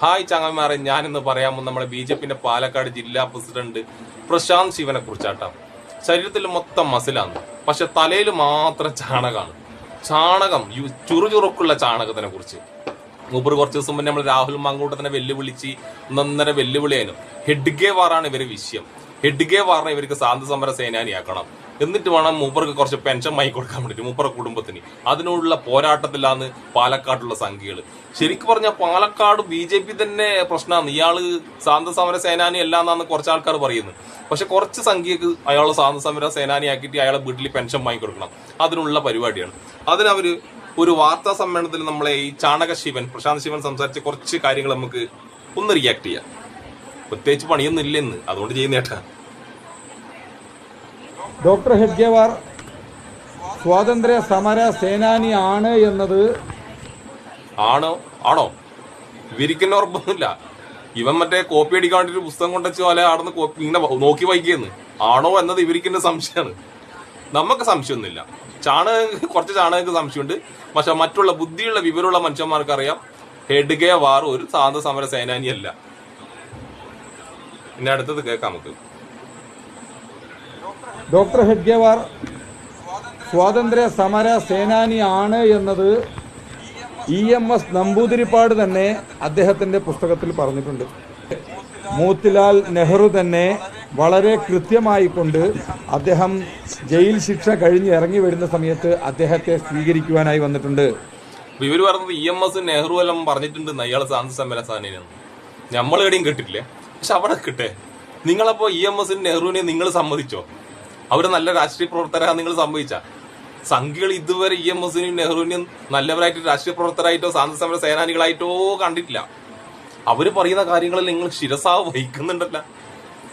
Hi ചങ്ങന്മാരെ, ഞാനിന്ന് പറയാൻ പോകുന്ന നമ്മുടെ BJP പാലക്കാട് ജില്ലാ പ്രസിഡന്റ് പ്രശാന്ത് ശിവനെ കുറിച്ചാട്ടാം. ശരീരത്തിൽ മൊത്തം മസിലാണ്, പക്ഷെ തലയിൽ മാത്രം ചാണകമാണ്. ചാണകം, ചുറുചുറുക്കുള്ള ചാണകത്തിനെ കുറിച്ച് മൂപ്പർ കുറച്ച് ദിവസം മുന്നേ നമ്മൾ രാഹുൽ മാങ്കൂട്ടത്തിനെ വെല്ലുവിളിച്ച് ഒന്നൊന്നര വെല്ലുവിളിയാനും. ഹെഡ്ഗേ വാറാണ് ഇവര് വിഷയം. ഹെഡ്ഗേ വാറിനെ ഇവർക്ക് സ്വാതന്ത്ര്യ സമര സേനാനിയാക്കണം. എന്നിട്ട് വേണം മൂപ്പർക്ക് കുറച്ച് പെൻഷൻ വാങ്ങി കൊടുക്കാൻ വേണ്ടിയിട്ട് മൂപ്പറ കുടുംബത്തിന്. അതിനോടുള്ള പോരാട്ടത്തിലാണ് പാലക്കാടുള്ള സംഘികൾ. ശരിക്കും പറഞ്ഞാൽ പാലക്കാട് BJP തന്നെ പ്രശ്നമാണ്. ഇയാള് സ്വാതന്ത്ര്യ സമര സേനാനി അല്ലാന്നാണ് കുറച്ച് ആൾക്കാർ പറയുന്നത്. പക്ഷെ കുറച്ച് സംഖ്യക്ക് അയാൾ സ്വാതന്ത്ര്യ സമര സേനാനിയാക്കിയിട്ട് അയാളെ വീട്ടിൽ പെൻഷൻ വാങ്ങി കൊടുക്കണം. അതിനുള്ള പരിപാടിയാണ്. അതിനവര് ഒരു വാർത്താ സമ്മേളനത്തിൽ നമ്മളെ ഈ ചാണക ശിവൻ, പ്രശാന്ത് ശിവൻ സംസാരിച്ച കുറച്ച് കാര്യങ്ങൾ നമുക്ക് ഒന്ന് റിയാക്ട് ചെയ്യാം. പ്രത്യേകിച്ച് പണിയൊന്നും ഇല്ലെന്ന്, അതുകൊണ്ട് ചെയ്യുന്നേട്ടാ. ഡോക്ടർ ഹെഡ്ഗേവാർ സ്വാതന്ത്ര്യ സമര സേനാനി ആണ് എന്നത് ആണോ ഇവരിക്കുന്ന ഉറപ്പൊന്നുമില്ല. ഇവൻ മറ്റേ കോപ്പി അടിക്കാണ്ടൊരു പുസ്തകം കൊണ്ടുവച്ച് പോലെ ആടുന്ന് ഇങ്ങനെ നോക്കി വായിക്കുന്നു. ആണോ എന്നത് ഇവരിക്കുന്ന സംശയമാണ്. നമുക്ക് സംശയമൊന്നുമില്ല. കുറച്ച് ചാണകങ്ങൾക്ക് സംശയമുണ്ട്. പക്ഷെ മറ്റുള്ള ബുദ്ധിയുള്ള വിവരമുള്ള മനുഷ്യന്മാർക്ക് അറിയാം ഹെഡ്ഗേ വാർ ഒരു സ്വാതന്ത്ര്യ സമര സേനാനിയല്ല. പിന്നെ അടുത്തത് കേൾക്കാം നമുക്ക്. ഡോക്ടർ ഹെഡ്ഗേവാർ സ്വാതന്ത്ര്യ സമര സേനാനി ആണ് എന്നത് EMS നമ്പൂതിരിപ്പാട് തന്നെ അദ്ദേഹത്തിന്റെ പുസ്തകത്തിൽ പറഞ്ഞിട്ടുണ്ട്. മോത്തിലാൽ നെഹ്റു തന്നെ വളരെ കൃത്യമായിക്കൊണ്ട് അദ്ദേഹം ജയിൽ ശിക്ഷ കഴിഞ്ഞ് ഇറങ്ങി വരുന്ന സമയത്ത് അദ്ദേഹത്തെ സ്വീകരിക്കുവാനായി വന്നിട്ടുണ്ട്. ഇവര് പറഞ്ഞത് EMS നെഹ്റു എല്ലാം പറഞ്ഞിട്ടുണ്ട് അയാൾ സ്വാതന്ത്ര്യ സമര സേനാനിയാണ്. നമ്മൾ എവിടെയും കേട്ടിട്ടില്ലേ? പക്ഷെ അവിടെ കിട്ടെ. നിങ്ങളപ്പോ EMS നെഹ്റുവിനെ നിങ്ങൾ സമ്മതിച്ചോ? അവര് നല്ല രാഷ്ട്രീയ പ്രവർത്തകരാണ് നിങ്ങൾ സമ്മതിച്ച? സംഘികൾ ഇതുവരെ EMS നെഹ്റുവിനെയും നല്ലവരായിട്ട് രാഷ്ട്രീയ പ്രവർത്തകരായിട്ടോ സ്വാതന്ത്ര്യ സമര സേനാനികളായിട്ടോ കണ്ടിട്ടില്ല. അവര് പറയുന്ന കാര്യങ്ങളിൽ നിങ്ങൾ ശിരസാ വഹിക്കുന്നുണ്ടല്ല.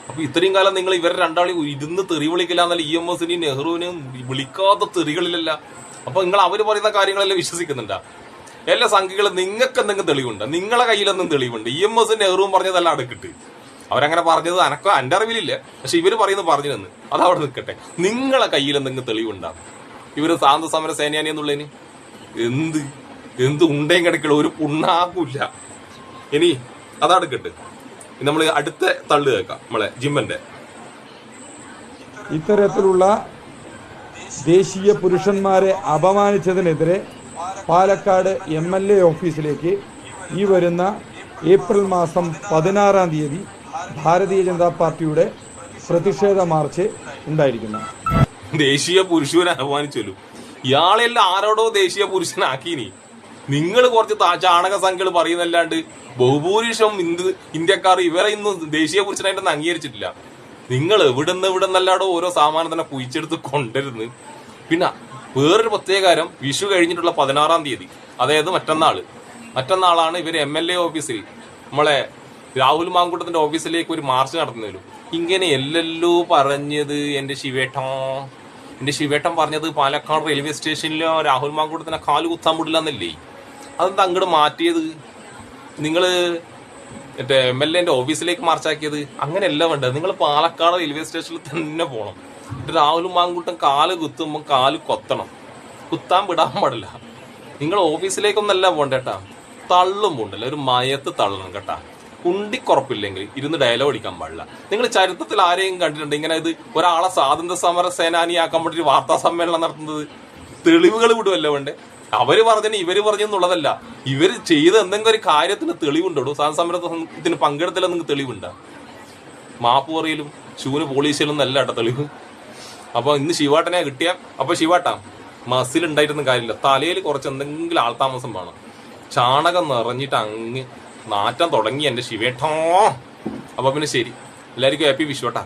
അപ്പൊ ഇത്രയും കാലം നിങ്ങൾ ഇവരെ രണ്ടാളി ഇരുന്ന് തെറി വിളിക്കില്ല എന്നല്ല, EMS നെഹ്റുവിനെയും വിളിക്കാത്ത തെറികളിലല്ല. അപ്പൊ നിങ്ങൾ അവര് പറയുന്ന കാര്യങ്ങളെല്ലാം വിശ്വസിക്കുന്നുണ്ടാ? എല്ലാ സംഘികളും നിങ്ങൾക്ക് എന്തെങ്കിലും തെളിവുണ്ട്? നിങ്ങളെ കയ്യിലെന്തും തെളിവുണ്ട്? EMS നെഹ്റുവും പറഞ്ഞതല്ല അടുക്കിട്ട്. അവരങ്ങനെ പറഞ്ഞത് എനക്കോ എന്റെ അറിവിലില്ല. പക്ഷെ ഇവര് പറയുന്നത് പറഞ്ഞു തന്ന് അതവിടെ നിൽക്കട്ടെ. നിങ്ങളെ കയ്യിൽ എന്തെങ്കിലും തെളിവുണ്ടാകും ഇവര് സ്വാതന്ത്ര്യ സമര സേനാനി എന്നുള്ളതിന്? എന്ത് ഉണ്ടേം കിടക്കുള്ള ഒരു പുണ്ണാക്കൂല്ല. ഇനി അതടുക്കട്ടെ, നമ്മൾ അടുത്ത തള്ളു കേൾക്കാം. നമ്മളെ ജിമ്മന്റെ ഇത്തരത്തിലുള്ള ദേശീയ പുരുഷന്മാരെ അപമാനിച്ചതിനെതിരെ പാലക്കാട് MLA ഓഫീസിലേക്ക് ഈ വരുന്ന ഏപ്രിൽ മാസം 16-ാം തീയതി ഭാരതീയ ജനതാ പാർട്ടിയുടെ പ്രതിഷേധ മാർച്ച് ഉണ്ടായിരിക്കുന്നു. ദേശീയ പുരുഷനെ അപമാനിച്ചല്ലോ. ഇയാളെല്ലാം ആരോടോ ദേശീയ പുരുഷനാക്കീനി. നിങ്ങൾ കുറച്ച് ചാണക സംഖ്യകൾ പറയുന്നല്ലാണ്ട് ബഹുഭൂരിഷം ഇന്ത്യക്കാർ ഇവരെ ഇന്ന് ദേശീയ പുരുഷനായിട്ടൊന്നും അംഗീകരിച്ചിട്ടില്ല. നിങ്ങൾ എവിടുന്നല്ലാടോ ഓരോ സാമാനത്തിനെ കുഴിച്ചെടുത്ത് കൊണ്ടുവരുന്നു. പിന്നെ വേറൊരു പ്രത്യേക കാര്യം, വിഷു കഴിഞ്ഞിട്ടുള്ള 16-ാം തീയതി, അതായത് മറ്റന്നാളാണ് ഇവര് MLA ഓഫീസിൽ നമ്മളെ രാഹുൽ മാങ്കൂട്ടത്തിന്റെ ഓഫീസിലേക്ക് ഒരു മാർച്ച് നടത്തുന്നതിലും ഇങ്ങനെ എല്ലല്ലോ പറഞ്ഞത്. എന്റെ ശിവേട്ടൻ പറഞ്ഞത് പാലക്കാട് റെയിൽവേ സ്റ്റേഷനിലോ രാഹുൽ മാങ്കൂട്ടത്തിനെ കാല് കുത്താൻ വിടില്ല എന്നല്ലേ? അതെന്താ അങ്ങോട്ട് മാറ്റിയത്? നിങ്ങള് മറ്റേ MLA ഓഫീസിലേക്ക് മാർച്ചാക്കിയത്? അങ്ങനെയല്ല വേണ്ടത്. നിങ്ങൾ പാലക്കാട് റെയിൽവേ സ്റ്റേഷനിൽ തന്നെ പോകണം. രാഹുൽ മാങ്കൂട്ടൻ കാല് കുത്തുമ്പോൾ കാല് കുത്താൻ വിടാൻ പാടില്ല. നിങ്ങൾ ഓഫീസിലേക്കൊന്നല്ല പോണ്ടേട്ടാ, തള്ളും പോണ്ടല്ല, ഒരു മയത്ത് തള്ളണം കേട്ടാ. കുണ്ടിക്കുറപ്പില്ലെങ്കിൽ ഇരുന്ന് ഡയലോഗ് അടിക്കാൻ പാടില്ല. നിങ്ങൾ ചരിത്രത്തിൽ ആരെയും കണ്ടിട്ടുണ്ട് ഇങ്ങനെ ഇത് ഒരാളെ സ്വാതന്ത്ര്യ സമര സേനാനിയാക്കാൻ വേണ്ടി വാർത്താ സമ്മേളനം നടത്തുന്നത്? തെളിവുകൾ വിടുവല്ലോ വേണ്ടേ? അവര് പറഞ്ഞതിന് ഇവര് പറഞ്ഞെന്നുള്ളതല്ല, ഇവര് ചെയ്ത എന്തെങ്കിലും ഒരു കാര്യത്തിന് തെളിവുണ്ടോ? സ്വാതന്ത്ര്യ സമരത്തിന് പങ്കെടുത്തില്ല നിങ്ങൾക്ക് തെളിവുണ്ടോ? മാപ്പ് പറയലും ഷൂന് പോളീസിലും നല്ല കേട്ടോ തെളിവ്. അപ്പൊ ഇന്ന് ശിവാട്ടനെ കിട്ടിയ അപ്പൊ ശിവാട്ടാ മസിൽ ഉണ്ടായിട്ടൊന്നും കാര്യമില്ല. തലയിൽ കുറച്ച് എന്തെങ്കിലും ആൾതാമസം വേണം. ചാണകം നിറഞ്ഞിട്ട് അങ്ങ് നാറ്റം തുടങ്ങി എന്റെ ശിവേട്ടോ. അപ്പൊ പിന്നെ ശരി, എല്ലാവർക്കും ഹാപ്പി വിഷുവട്ടാ.